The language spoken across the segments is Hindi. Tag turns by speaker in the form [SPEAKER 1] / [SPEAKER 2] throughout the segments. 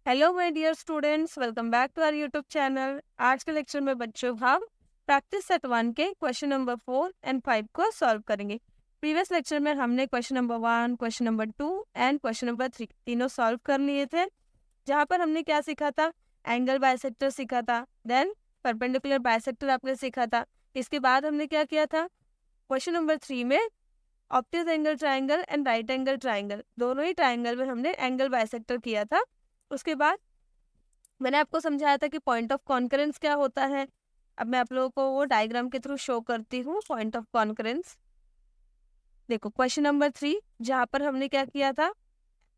[SPEAKER 1] Hello my dear students, welcome back to our YouTube channel. आज के लेक्चर में बच्चों हम प्रैक्टिस सेट 1 के क्वेश्चन नंबर 4 एंड 5 को सॉल्व करेंगे। प्रीवियस लेक्चर में हमने question number 1, question number 2 and question number 3 तीनों सॉल्व कर लिए थे, जहाँ पर हमने क्या सीखा था, एंगल बाइसेक्टर सीखा था, देन परपेंडिकुलर बाइसेक्टर आपने सीखा था। इसके बाद हमने क्या किया था, क्वेश्चन नंबर 3 में optic angle triangle and right angle triangle, दोनों ही ट्राइंगल में हमने एंगल बाइसेक्टर किया था। उसके बाद मैंने आपको समझाया था कि पॉइंट ऑफ कॉन्करेंस क्या होता है। अब मैं आप लोगों को वो डायग्राम के थ्रू शो करती हूँ पॉइंट ऑफ कॉन्करेंस। देखो क्वेश्चन नंबर 3, जहाँ पर हमने क्या किया था,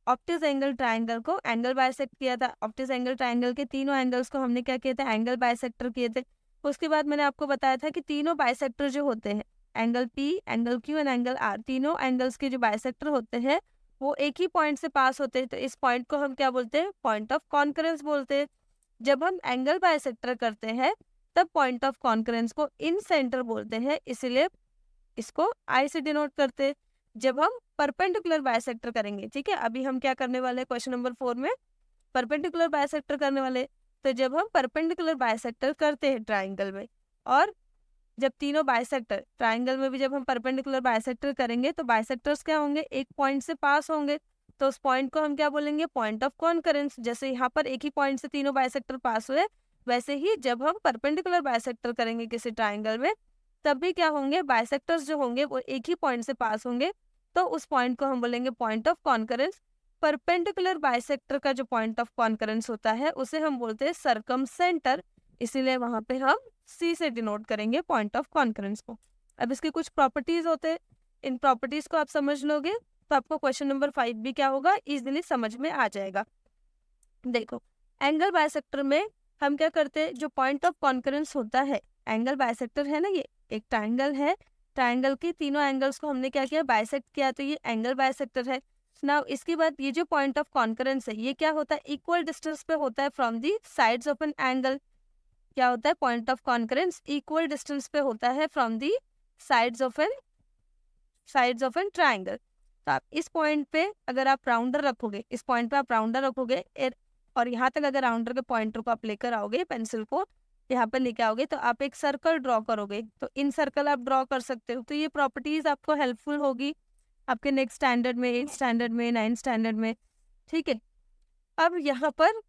[SPEAKER 1] ऑप्टिक एंगल ट्राइंगल को एंगल बाइसेक्ट किया था। ऑप्टिक एंगल ट्राइंगल के तीनों एंगल्स को हमने क्या किया था, एंगल बाइसेक्टर किए थे। उसके बाद मैंने आपको बताया था कि तीनों बाइसेक्टर जो होते हैं, angle P, angle Q and angle R, तीनों एंगल्स के जो बाइसेक्टर होते हैं वो एक ही पॉइंट से पास होते हैं। तो इस पॉइंट को हम क्या बोलते हैं, पॉइंट ऑफ कॉन्करेंस बोलते हैं। जब हम एंगल बाइसेक्टर करते हैं तब पॉइंट ऑफ कॉन्करेंस को इन सेंटर बोलते हैं, इसीलिए इसको आई से डिनोट करते हैं। जब हम परपेंडिकुलर बाइसेक्टर करेंगे, ठीक है, अभी हम क्या करने वाले हैं, क्वेश्चन नंबर 4 में परपेंडिकुलर बाइसेक्टर करने वाले। तो जब हम परपेंडिकुलर बाइसेक्टर करते हैं ट्राइंगल में, और जब तीनों बाइसेक्टर ट्राइंगल में भी जब हम परपेंडिकुलर बाइसेक्टर करेंगे तो बाइसेक्टर्स क्या होंगे, एक पॉइंट से पास होंगे। तो उस पॉइंट को हम क्या बोलेंगे, पॉइंट ऑफ कॉन्करेंस। जैसे यहाँ पर एक ही पॉइंट से तीनों बाइसेक्टर पास हुए, वैसे ही जब हम परपेंडिकुलर बाइसेक्टर करेंगे किसी ट्राइंगल में, तब भी क्या होंगे, बाइसेक्टर्स जो होंगे वो एक ही पॉइंट से पास होंगे। तो उस पॉइंट को हम बोलेंगे point of concurrence. Perpendicular bisector का जो पॉइंट ऑफ कॉन्करेंस होता है उसे हम बोलते हैं सर्कम सेंटर, इसीलिए वहां पे हम सी से डिनोट करेंगे पॉइंट ऑफ कॉन्करेंस को। अब इसके कुछ प्रॉपर्टीज होते हैं, इन प्रॉपर्टीज को आप समझ लोगे तो आपको क्वेश्चन नंबर 5 भी क्या होगा, इजीली समझ में आ जाएगा। देखो, एंगल बाइसेक्टर में हम क्या करते हैं, जो पॉइंट ऑफ कॉन्करेंस होता है, एंगल बाइसेक्टर है ना, ये एक ट्राइंगल है, ट्राइंगल के तीनों एंगल्स को हमने क्या किया, बाइसेक्ट किया, तो ये एंगल बाइसेक्टर है। नाउ इसके बाद ये जो पॉइंट ऑफ कॉन्करेंस है ये क्या होता है, इक्वल डिस्टेंस पे होता है from the sides of an angle. क्या होता है, point of concurrence equal distance पे होता है from the sides of an triangle. तो आप इस पॉइंट पे अगर आप राउंडर रखोगे, इस पॉइंट पे आप राउंडर रखोगे और यहाँ तक अगर राउंडर के पॉइंटर को आप लेकर आओगे, पेंसिल को यहाँ पे लेके आओगे, तो आप एक सर्कल ड्रॉ करोगे। तो इन सर्कल आप ड्रॉ कर सकते हो। तो ये प्रॉपर्टीज आपको हेल्पफुल होगी आपके नेक्स्ट स्टैंडर्ड में, 8th स्टैंडर्ड में, 9th स्टैंडर्ड में, ठीक है। अब यहाँ पर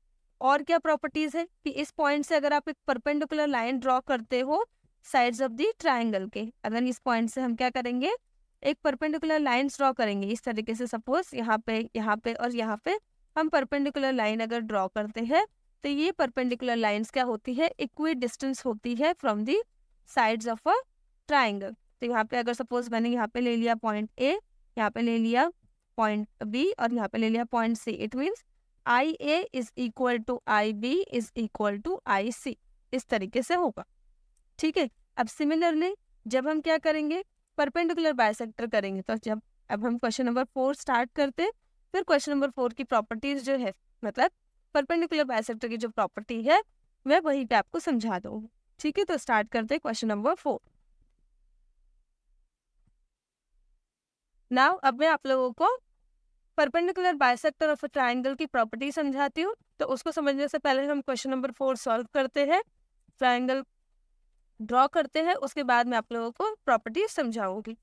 [SPEAKER 1] और क्या प्रॉपर्टीज है कि इस पॉइंट से अगर आप एक परपेंडिकुलर लाइन ड्रॉ करते हो साइड्स ऑफ द ट्राइंगल के, अगर इस पॉइंट से हम क्या करेंगे, एक परपेंडिकुलर लाइंस ड्रॉ करेंगे इस तरीके से, सपोज यहाँ पे और यहाँ पे हम परपेंडिकुलर लाइन अगर ड्रॉ करते हैं, तो ये परपेंडिकुलर लाइंस क्या होती है, इक्वी डिस्टेंस होती है from the sides of a triangle. तो यहाँ पे अगर सपोज मैंने यहाँ पे ले लिया पॉइंट ए, यहाँ पे ले लिया पॉइंट बी और यहाँ पे ले लिया point C, it means I A is equal to I B is equal to I C, इस तरीके से होगा, ठीक है। अब सिमिलरली जब हम क्या करेंगे, परपेंडिकुलर बाइसेक्टर करेंगे, तो जब अब हम क्वेश्चन नंबर 4 स्टार्ट करते हैं, फिर क्वेश्चन नंबर 4 की प्रॉपर्टीज जो है, मतलब परपेंडिकुलर बाइसेक्टर की जो प्रॉपर्टी है मैं वहीं पे आपको समझा दूंगी, ठीक है। तो स्टार्ट करते हैं क्वेश्चन नंबर 4। नाउ अब मैं आप लोगों को perpendicular bisector of a triangle की प्रॉपर्टी समझाती हूँ। तो उसको समझने से पहले हम क्वेश्चन नंबर 4 सॉल्व करते हैं, ट्राइंगल ड्रॉ करते हैं, उसके बाद मैं आप लोगों को प्रॉपर्टी समझाऊंगी।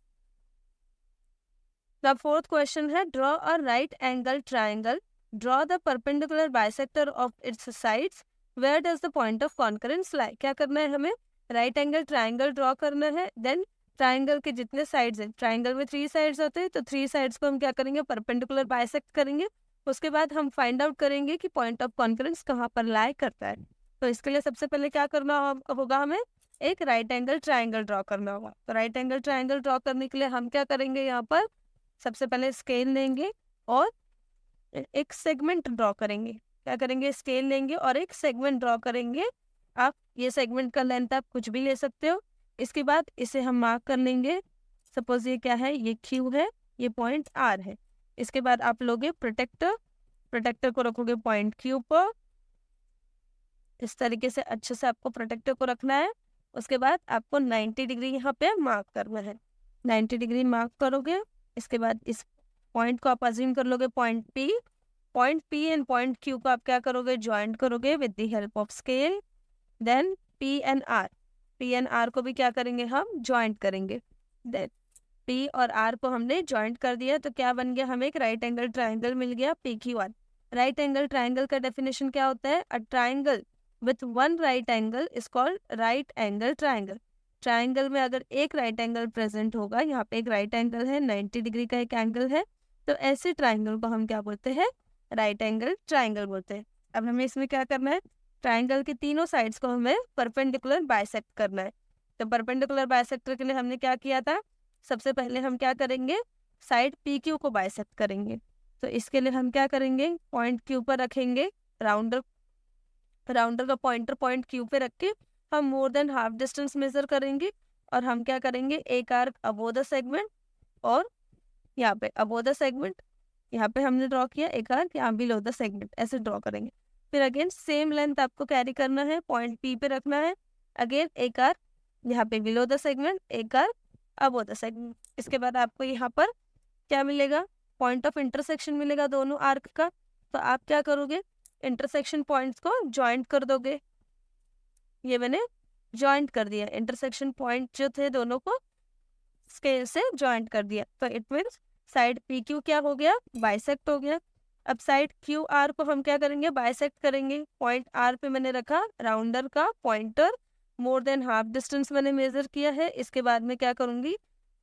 [SPEAKER 1] द फोर्थ क्वेश्चन है, draw a right angle triangle, draw the perpendicular bisector of its sides, where does the point of concurrence lie. क्या करना है हमें, राइट एंगल ट्राइंगल ड्रॉ करना है, देन ट्राइंगल के जितने साइड्स हैं, ट्राइंगल में 3 साइड्स होते हैं, तो 3 साइड्स को हम क्या करेंगे, परपेंडिकुलर बाइसेक्ट करेंगे। उसके बाद हम फाइंड आउट करेंगे कि पॉइंट ऑफ कॉन्करेंस कहाँ पर लाई करता है। तो इसके लिए सबसे पहले क्या करना होगा, हमें एक राइट एंगल ट्राइंगल ड्रॉ करना होगा। तो राइट एंगल ट्राइंगल ड्रॉ करने के लिए हम क्या करेंगे, यहाँ पर सबसे पहले स्केल लेंगे और एक सेगमेंट ड्रॉ करेंगे। क्या करेंगे, स्केल लेंगे और एक सेगमेंट ड्रॉ करेंगे। आप ये सेगमेंट का लेंथ आप कुछ भी ले सकते हो। इसके बाद इसे हम मार्क कर लेंगे, सपोज ये क्या है, ये क्यू है, ये पॉइंट आर है। इसके बाद आप लोगे प्रोटेक्टर, प्रोटेक्टर को रखोगे पॉइंट क्यू पर, इस तरीके से अच्छे से आपको प्रोटेक्टर को रखना है। उसके बाद आपको 90 डिग्री यहाँ पे मार्क करना है, 90 डिग्री मार्क करोगे। इसके बाद इस पॉइंट को आप अज्यूम कर लोगे point P, point P and point Q को आप क्या करोगे, ज्वाइंट करोगे with the help of scale. Then P and R को भी क्या करेंगे, हम ज्वाइंट करेंगे। देन पी और आर को हमने ज्वाइंट कर दिया तो क्या बन गया, हमें एक राइट एंगल ट्राइंगल मिल गया P Q R. Right angle triangle का डेफिनेशन क्या होता है, a triangle with one right angle is called right angle triangle. Triangle में अगर एक राइट एंगल प्रेजेंट होगा, यहाँ पे एक राइट एंगल है, 90 डिग्री का एक एंगल है, तो ऐसे ट्राइंगल को हम क्या बोलते हैं, राइट एंगल ट्राइंगल बोलते हैं। अब हमें इसमें क्या करना है, ट्राइंगल की तीनों साइड्स को हमें परपेंडिकुलर बाइसेक्ट करना है। तो परपेंडिकुलर बाइसेक्टर के लिए हमने क्या किया था, सबसे पहले हम क्या करेंगे, साइड पी क्यू को बाइसेक्ट करेंगे। तो इसके लिए हम क्या करेंगे, पॉइंट क्यू पर रखेंगे, राउंडर का पॉइंटर पॉइंट क्यू पे रख के हम more than half distance measure करेंगे। और हम क्या करेंगे, एक आर्क अबो द सेगमेंट और यहाँ पे अबो द सेगमेंट, यहाँ पे हमने ड्रॉ किया एक आर्क, यहाँ बिलो द सेगमेंट, ऐसे ड्रॉ करेंगे। फिर अगेन सेम लेंथ आपको कैरी करना है, पॉइंट पी पे रखना है, अगेन एक आर्क यहाँ पे बिलो द सेगमेंट, एक आर्क अबो द सेगमेंट। इसके बाद आपको यहाँ पर क्या मिलेगा, पॉइंट ऑफ इंटरसेक्शन मिलेगा दोनों आर्क का। तो आप क्या करोगे, इंटरसेक्शन पॉइंट्स को ज्वाइंट कर दोगे। ये मैंने ज्वाइंट कर दिया, इंटरसेक्शन पॉइंट जो थे दोनों को स्केल से ज्वाइंट कर दिया। तो it means side P Q क्या हो गया, बाइसेक्ट हो गया। अब साइड क्यू आर को हम क्या करेंगे, बाइसेक्ट करेंगे। पॉइंट आर पे मैंने रखा राउंडर का pointer, more than half distance मैंने मेजर किया है। इसके बाद में क्या करूंगी,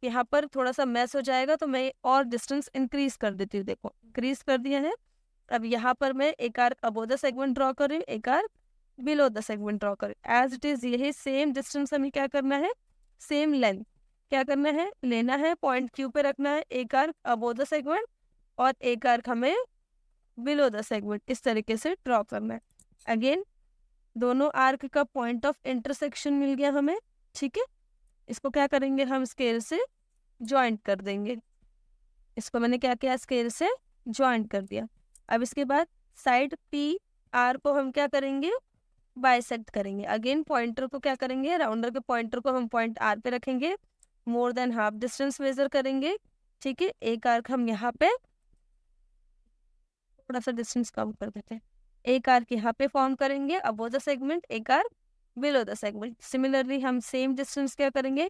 [SPEAKER 1] यहाँ पर थोड़ा सा मैस हो जाएगा तो मैं और डिस्टेंस इंक्रीज कर देती हूँ, देखो इंक्रीज कर दिया है। अब यहाँ पर मैं एक arc above the segment draw कर रही हूँ, एक arc below the segment draw कर, एज इट इज यही सेम डिस्टेंस हमें क्या करना है, सेम लेंथ क्या करना है, लेना है, पॉइंट क्यू पे रखना है, एक आर्क अबो द सेगमेंट और एक आर्क हमें बिलो द सेगमेंट, इस तरीके से ड्रॉ करना है। अगेन दोनों आर्क का पॉइंट ऑफ इंटरसेक्शन मिल गया हमें, ठीक है। इसको क्या करेंगे, हम स्केल से ज्वाइंट कर देंगे। इसको मैंने क्या किया, स्केल से ज्वाइंट कर दिया। अब इसके बाद साइड पी आर को हम क्या करेंगे, बाइसेक्ट करेंगे। अगेन पॉइंटर को क्या करेंगे, राउंडर के पॉइंटर को हम पॉइंट आर पे रखेंगे, more than half distance measure करेंगे, ठीक है। एक आर्क हम यहाँ पे थोड़ा सा डिस्टेंस कम कर देते हैं, एक आर्क यहाँ पे फॉर्म करेंगे अबो द सेगमेंट, एक arc below the segment. Similarly हम सेम डिस्टेंस क्या करेंगे,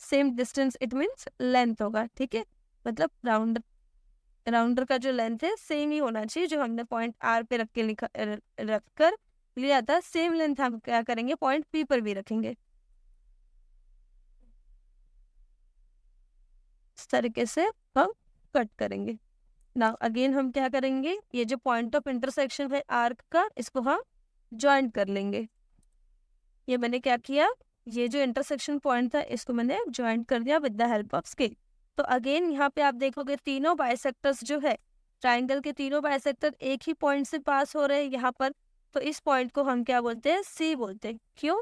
[SPEAKER 1] same distance it means length होगा, ठीक है। मतलब राउंडर का जो लेंथ है सेम ही होना चाहिए, जो हमने पॉइंट आर पे रख के रख कर लिया था, सेम लेंथ हम क्या करेंगे, पॉइंट पी पर भी रखेंगे। इस तरीके से हम कट करेंगे। नाउ अगेन हम क्या करेंगे, ये जो पॉइंट ऑफ इंटरसेक्शन है आर्क का, इसको हम ज्वाइंट कर लेंगे। ये मैंने क्या किया, ये जो इंटरसेक्शन पॉइंट था इसको मैंने ज्वाइंट कर दिया with the help of scale. तो अगेन यहाँ पे आप देखोगे तीनों बाइसेक्टर्स जो है, ट्राइंगल के तीनों बाइसेक्टर एक ही पॉइंट से पास हो रहे हैं यहाँ पर। तो इस पॉइंट को हम क्या बोलते हैं, सी बोलते हैं। क्यों,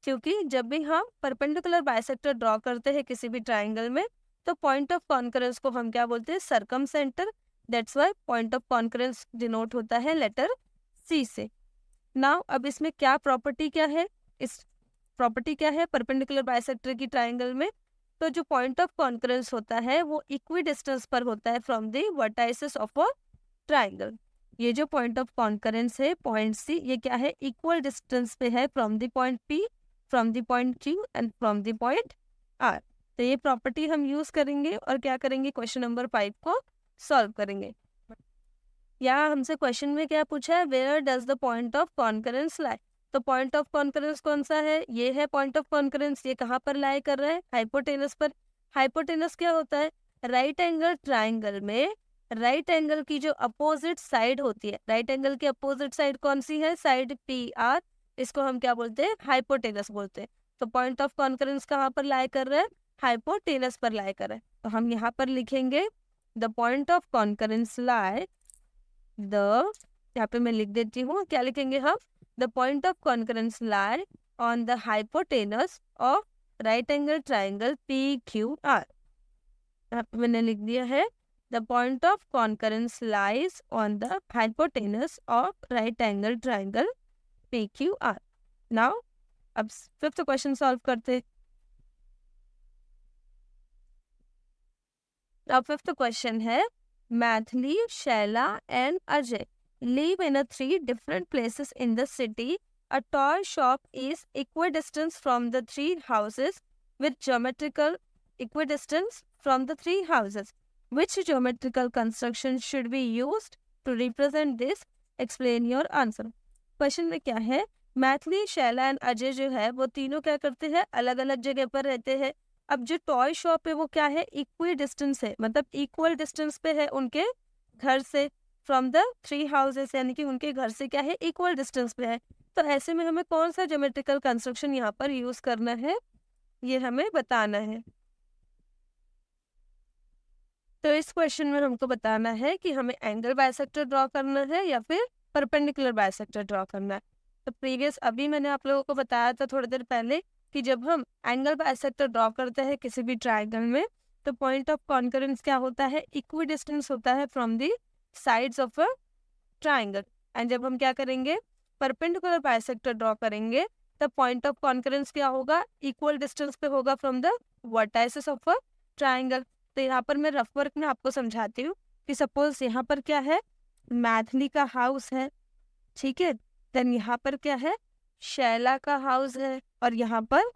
[SPEAKER 1] क्योंकि जब भी हम परपेंडिकुलर बाइसेक्टर ड्रॉ करते हैं किसी भी ट्राइंगल में, तो पॉइंट ऑफ कॉन्करेंस को हम क्या बोलते हैं, circumcentre. That's why point of concurrence denote होता है लेटर सी से। नाउ अब इसमें क्या प्रॉपर्टी क्या है, इस प्रॉपर्टी क्या है परपेंडिकुलर बाइसेक्टर की ट्राइंगल में, तो जो पॉइंट ऑफ कॉन्करेंस होता है वो इक्वी डिस्टेंस पर होता है from the vertices of a triangle. ये जो पॉइंट ऑफ कॉन्करेंस है पॉइंट सी, ये क्या है, इक्वल डिस्टेंस पे है from the point P, from the point Q and from the point R. तो ये प्रॉपर्टी हम यूज करेंगे और क्या करेंगे, क्वेश्चन नंबर 5 को सॉल्व करेंगे। यहाँ हमसे क्वेश्चन में क्या पूछा है, where does the point of concurrence lie. तो पॉइंट ऑफ कॉन्करेंस कौन सा है, ये है पॉइंट ऑफ कॉन्करेंस। ये कहाँ पर लाई कर रहा है, हाइपोटेनस पर। हाइपोटेनस क्या होता है, राइट एंगल ट्राइंगल में राइट एंगल की जो अपोजिट साइड होती है, राइट एंगल की अपोजिट साइड कौन सी है, साइड पी आर, इसको हम क्या बोलते हैं, हाइपोटेनस बोलते हैं। तो पॉइंट ऑफ कॉन्करेंस कहाँ पर लाई कर रहा है, हाइपोटेनस पर लाई कर रहा है। तो हम यहाँ पर लिखेंगे द पॉइंट ऑफ कॉन्करेंस लाई यहाँ पे मैं लिख देती हूँ, क्या लिखेंगे हम, the point of concurrence lie on the hypotenuse of right angle triangle P Q R. यहाँ पे मैंने लिख दिया है the point of concurrence lies on the hypotenuse of right angle triangle P Q R. Now अब फिफ्थ क्वेश्चन सॉल्व करते हैं। अब फिफ्थ क्वेश्चन है, Mathli, Shaila, and Ajay live in 3 different places in the city. A toy shop is equidistant from the 3 houses with geometrical equidistance from the 3 houses. Which geometrical construction should be used to represent this? Explain your answer. Question में क्या है, मैथिली, शैला एंड अजय जो है वो तीनों क्या करते हैं, अलग अलग जगह पर रहते हैं. अब जो टॉय शॉप है वो क्या है, इक्वल डिस्टेंस है, मतलब इक्वल डिस्टेंस पे है उनके घर से, फ्रॉम द 3 हाउसेस, यानी कि उनके घर से क्या है, इक्वल डिस्टेंस पे है. तो ऐसे में हमें कौन सा ज्योमेट्रिकल कंस्ट्रक्शन यहाँ पर यूज करना है, ये हमें बताना है. तो इस क्वेश्चन में हमको बताना है कि हमें एंगल बाइसेक्टर ड्रॉ करना है या फिर परपेंडिकुलर बाइसेक्टर ड्रॉ करना है. तो प्रीवियस अभी मैंने आप लोगों को बताया था थोड़ी देर पहले कि जब हम एंगल बाइसेक्टर ड्रॉ करते हैं किसी भी ट्राइंगल में, तो पॉइंट ऑफ कॉन्करेंस क्या होता है, इक्वी डिस्टेंस होता है from the sides of a triangle. And जब हम क्या करेंगे, परपेंडिकुलर बाइसेक्टर ड्रॉ करेंगे, तब पॉइंट ऑफ कॉन्करेंस क्या होगा, इक्वल डिस्टेंस पे होगा from the vertices of a triangle. तो यहाँ पर मैं रफ वर्क में आपको समझाती हूँ कि सपोज यहाँ पर क्या है, मैथिली का हाउस है, ठीक है. देन यहाँ पर क्या है, शैला का हाउस है, और यहाँ पर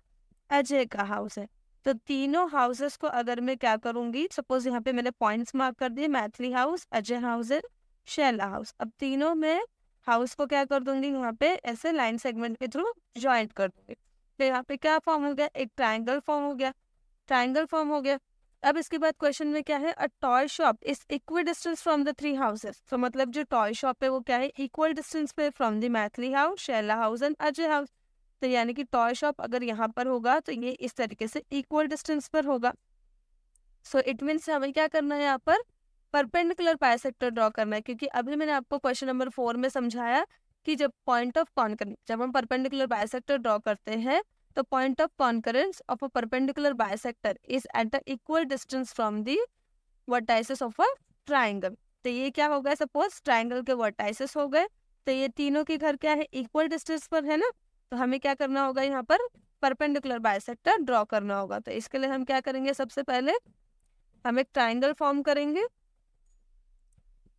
[SPEAKER 1] अजय का हाउस है. तो तीनों हाउसेस को अगर मैं क्या करूंगी, सपोज यहाँ पे मैंने पॉइंट्स मार्क कर दिए, मैथिली हाउस, अजय हाउस है, शैला हाउस. अब तीनों में हाउस को क्या कर दूंगी, यहाँ पे ऐसे लाइन सेगमेंट के थ्रू ज्वाइंट कर दूंगी. तो यहाँ पे क्या फॉर्म हो गया, एक ट्राइंगल फॉर्म हो गया, ट्राइंगल फॉर्म हो गया. अब इसके बाद क्वेश्चन में क्या है, a toy shop is equal distance from the 3 houses. तो मतलब जो टॉय शॉप है वो क्या है, इक्वल डिस्टेंस पे from the Maithili house, Shaila house and Ajay house. तो यानी कि टॉय शॉप अगर यहाँ पर होगा तो ये इस तरीके से इक्वल डिस्टेंस पर होगा. सो इट मीन्स हमें क्या करना है, यहाँ पर परपेंडिकुलर बाइसेक्टर ड्रॉ करना है, क्योंकि अभी मैंने आपको क्वेश्चन नंबर 4 में समझाया कि जब पॉइंट ऑफ कॉन्करेंस, जब हम परपेंडिकुलर बाइसेक्टर ड्रॉ करते हैं तो point of concurrence of a perpendicular bisector is at a equal distance from the vertices of a triangle. तो ये क्या हो गया, सपोज ट्राइंगल के वर्टाइसेस हो गए, तो ये तीनों के घर क्या है, इक्वल डिस्टेंस पर है ना. तो हमें क्या करना होगा, यहाँ पर परपेंडिकुलर बाइसेक्टर ड्रॉ करना होगा. तो इसके लिए हम क्या करेंगे, सबसे पहले हम एक ट्राइंगल फॉर्म करेंगे.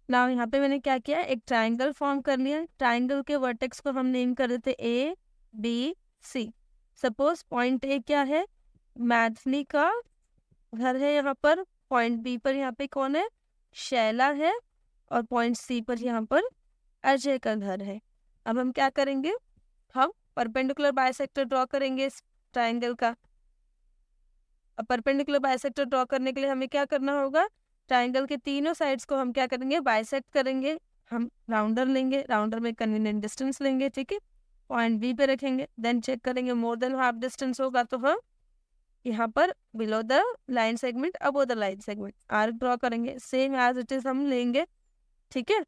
[SPEAKER 1] ना यहाँ पे मैंने क्या किया, एक ट्राइंगल फॉर्म कर लिया. ट्राइंगल के वर्टेक्स को हम नेम कर देते A B C. Suppose point A क्या है, मैथिली का घर है यहाँ पर, पॉइंट बी पर यहाँ पे कौन है, शैला है, और पॉइंट सी पर यहाँ पर अजय का घर है. अब हम क्या करेंगे, हम परपेंडिकुलर बाइसेक्टर ड्रॉ करेंगे इस ट्राइंगल का. अब परपेंडिकुलर बाइसेक्टर ड्रॉ करने के लिए हमें क्या करना होगा, ट्राइंगल के तीनों साइड्स को हम क्या करेंगे, बाइसेक्ट करेंगे. हम राउंडर लेंगे, राउंडर में कन्वीनियंट डिस्टेंस लेंगे, ठीक है, पॉइंट बी पे रखेंगे. देन चेक करेंगे मोर देन हाफ डिस्टेंस होगा तो हम यहाँ पर below the line segment, above the line segment arc draw करेंगे. सेम एज इट इज हम लेंगे, ठीक है.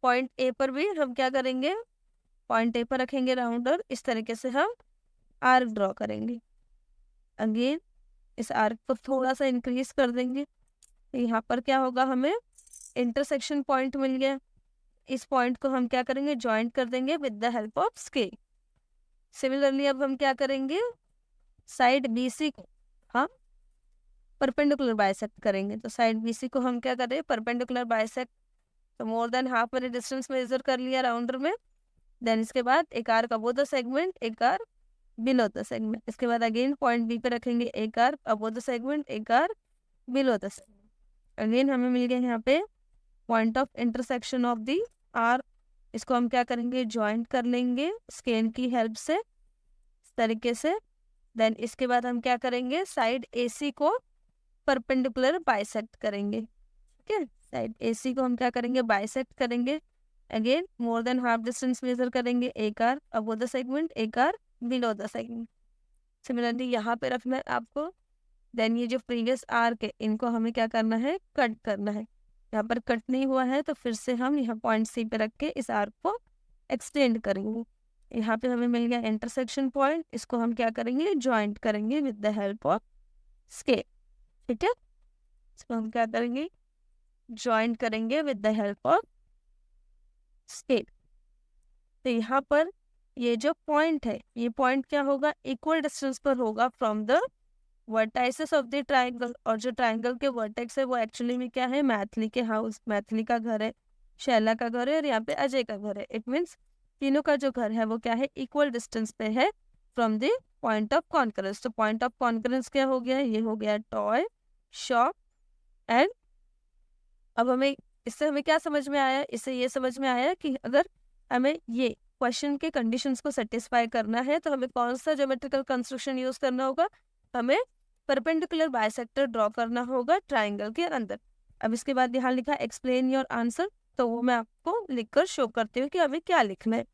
[SPEAKER 1] पॉइंट ए पर भी हम क्या करेंगे, पॉइंट ए पर रखेंगे राउंडर, इस तरीके से हम आर्क ड्रॉ करेंगे. अगेन इस आर्क को थोड़ा सा इंक्रीज कर देंगे. यहाँ पर क्या होगा, हमें इंटरसेक्शन पॉइंट मिल गया. इस पॉइंट को हम क्या करेंगे, ज्वाइंट कर देंगे with the help of scale. Similarly अब हम क्या करेंगे, साइड बीसी को हम परपेंडिकुलर बाइसेक्ट करेंगे. तो साइड बीसी को हम क्या करें, परपेंडिकुलर बाइसेक्ट. तो मोर देन हाफ मैंने डिस्टेंस मेजर कर लिया राउंडर में. देन इसके बाद एक आर्क अबो द सेगमेंट, एक आर्क बिलो द सेगमेंट. इसके बाद अगेन पॉइंट बी पे रखेंगे एक आर्क अबो द सेगमेंट, एक arc below the segment. Again हमें मिल गया यहाँ पे point of intersection of the arc. इसको हम क्या करेंगे, ज्वाइंट कर लेंगे स्केल की हेल्प से, इस तरीके से. देन इसके बाद हम क्या करेंगे, साइड एसी को परपेंडिकुलर बाइसेक्ट करेंगे, ठीक है. साइड एसी को हम क्या करेंगे, बाइसेक्ट करेंगे. Again more than half distance measure करेंगे, एक आर्क अबो द सेगमेंट, एक arc below the segment. Similarly यहाँ पे रखना है आपको. देन ये जो प्रीवियस आर्क है इनको हमें क्या करना है, कट करना है. यहाँ पर कट नहीं हुआ है तो फिर से हम यहाँ पॉइंट सी पे रख के इस आर्क को एक्सटेंड करेंगे. यहाँ पे हमें मिल गया इंटरसेक्शन पॉइंट, इसको हम क्या करेंगे, ज्वाइंट करेंगे with the help of scale, ठीक है. इसको हम क्या करेंगे, ज्वाइंट करेंगे with the help of scale. तो यहाँ पर ये जो पॉइंट है, ये पॉइंट क्या होगा, इक्वल डिस्टेंस पर होगा from the vertices of the triangle, और जो ट्राइंगल के वर्टेक्स है वो एक्चुअली में क्या है, मैथिली के हाउस, मैथिली का घर है, शैला का घर है और यहाँ पे अजय का घर है। इट मीन्स तीनों का जो घर है वो क्या है, इक्वल डिस्टेंस पे है from the point of concurrence. तो पॉइंट ऑफ कॉन्करेंस क्या हो गया, ये हो गया टॉय शॉप एंड। अब हमें क्या समझ में आया, इससे ये समझ में आया कि अगर हमें ये क्वेश्चन के कंडीशंस को सेटिस्फाई करना है तो हमें कौन सा ज्योमेट्रिकल कंस्ट्रक्शन यूज करना होगा, हमें परपेंडिकुलर बाइसेक्टर ड्रॉ करना होगा ट्राइंगल के अंदर। अब इसके बाद यहाँ लिखा एक्सप्लेन योर आंसर, तो वो मैं आपको लिखकर शो करती हूँ कि हमें क्या लिखना है।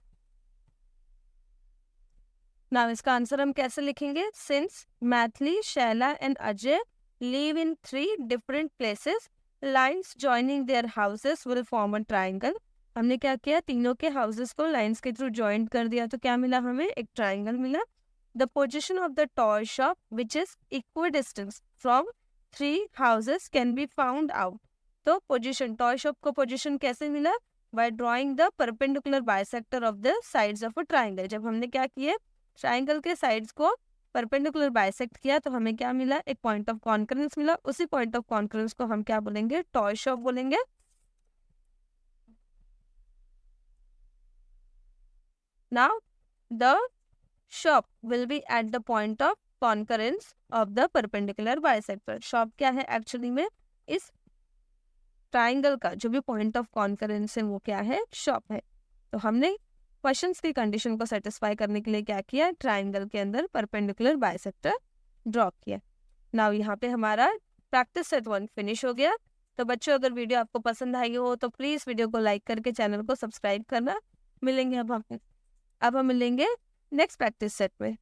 [SPEAKER 1] नाउ इसका आंसर हम कैसे लिखेंगे, since Maithili, Shaila and Ajay live in 3 different places, lines joining their houses will form a triangle। हमने क्या किया, तीनों के हाउसेस को लाइंस के थ्रू जॉइंट कर दिया, तो क्या मिला हमें, एक ट्राइंगल मिला। The position of the toy shop which is equal distance from 3 houses can be found out. तो पोजिशन, टॉय शॉप को पोजिशन कैसे मिला, bye drawing the perpendicular bisector of the sides of a triangle. जब हमने क्या किया, ट्राइंगल के साइड्स को परपेंडिकुलर बाइसेक्ट किया तो हमें क्या मिला, एक पॉइंट ऑफ कॉन्करेंस मिला। उसी पॉइंट ऑफ कॉन्करेंस को हम क्या बोलेंगे, टॉय शॉप बोलेंगे। Now the shop will be at the point of concurrence of the perpendicular bisector. Shop क्या है, एक्चुअली में इस ट्राइंगल का जो भी पॉइंट ऑफ कॉन्करेंस है वो क्या है, शॉप है। तो हमने क्वेश्चंस की कंडीशन को सेटिस्फाई करने के लिए क्या किया, ट्राइंगल के अंदर परपेंडिकुलर बाइसेक्टर ड्रॉ किया। नाउ यहाँ पे हमारा प्रैक्टिस सेट 1 फिनिश हो गया। तो बच्चों, अगर वीडियो आपको पसंद आई हो तो प्लीज़ वीडियो को लाइक करके चैनल को सब्सक्राइब करना। मिलेंगे अब हम मिलेंगे नेक्स्ट प्रैक्टिस सेट में।